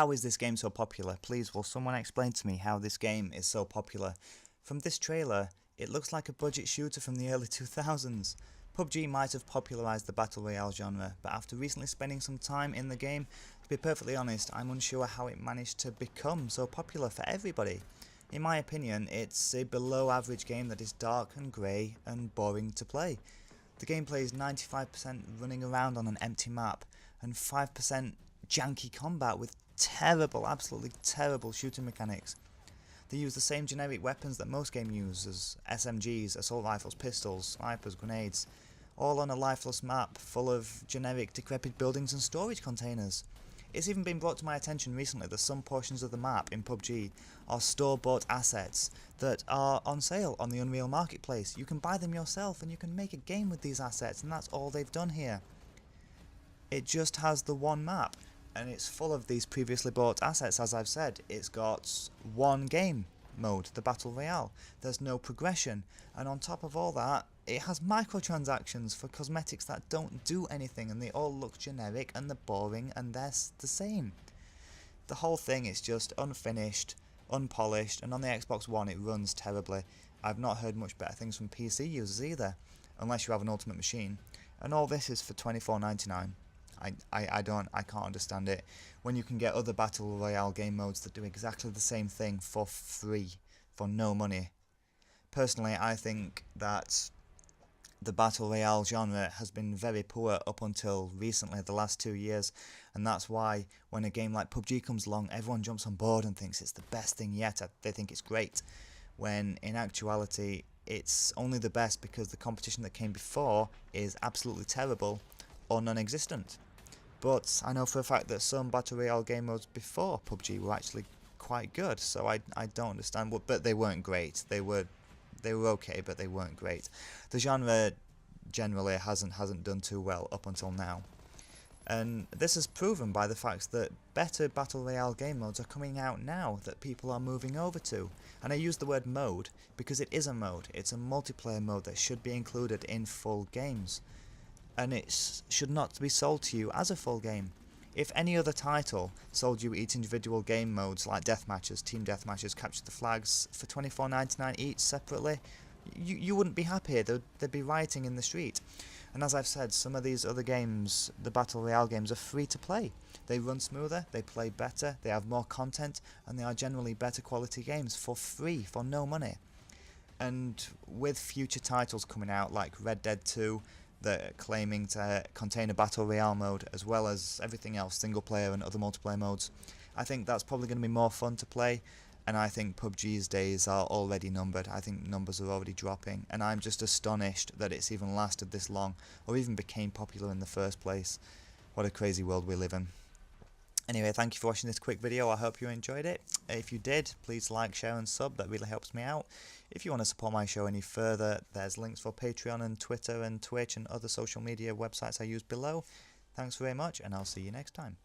how is this game so popular? Please, will someone explain to me how this game is so popular? From this trailer, it looks like a budget shooter from the early 2000s. PubG might have popularised the Battle Royale genre, but after recently spending some time in the game, to be perfectly honest, I'm unsure how it managed to become so popular for everybody. In my opinion, it's a below average game that is dark and grey and boring to play. The gameplay is 95% running around on an empty map, and 5% janky combat with terrible, absolutely terrible shooting mechanics. They use the same generic weapons that most games use, as SMGs, assault rifles, pistols, snipers, grenades, all on a lifeless map full of generic decrepit buildings and storage containers. It's even been brought to my attention recently that some portions of the map in PubG are store-bought assets that are on sale on the Unreal Marketplace. You can buy them yourself and you can make a game with these assets, and that's all they've done here. It just has the one map, and it's full of these previously bought assets. As I've said, it's got one game mode, the Battle Royale. There's no progression, and on top of all that, it has microtransactions for cosmetics that don't do anything, and they all look generic and they're boring and they're the same. The whole thing is just unfinished, unpolished, and on the Xbox One it runs terribly. I've not heard much better things from PC users either, unless you have an Ultimate Machine, and all this is for $24.99. I can't understand it, when you can get other Battle Royale game modes that do exactly the same thing for free, for no money. Personally, I think that the Battle Royale genre has been very poor up until recently, the last 2 years, and that's why when a game like PubG comes along, everyone jumps on board and thinks it's the best thing yet. They think it's great, when in actuality it's only the best because the competition that came before is absolutely terrible or non-existent. But I know for a fact that some Battle Royale game modes before PubG were actually quite good, so I don't understand, but they weren't great. They were okay, but they weren't great. The genre generally hasn't done too well up until now. And this is proven by the fact that better Battle Royale game modes are coming out now that people are moving over to. And I use the word mode because it is a mode. It's a multiplayer mode that should be included in full games. And it should not be sold to you as a full game. If any other title sold you each individual game modes like deathmatches, team deathmatches, capture the flags for $24.99 each separately, you wouldn't be happy. They'd be rioting in the street. And as I've said, some of these other games, the Battle Royale games, are free to play. They run smoother, they play better, they have more content, and they are generally better quality games for free, for no money. And with future titles coming out like Red Dead 2, that are claiming to contain a Battle Royale mode, as well as everything else, single player and other multiplayer modes, I think that's probably going to be more fun to play, and I think PUBG's days are already numbered. I think numbers are already dropping, and I'm just astonished that it's even lasted this long, or even became popular in the first place. What a crazy world we live in. Anyway, thank you for watching this quick video. I hope you enjoyed it. If you did, please like, share and sub. That really helps me out. If you want to support my show any further, there's links for Patreon and Twitter and Twitch and other social media websites I use below. Thanks very much, and I'll see you next time.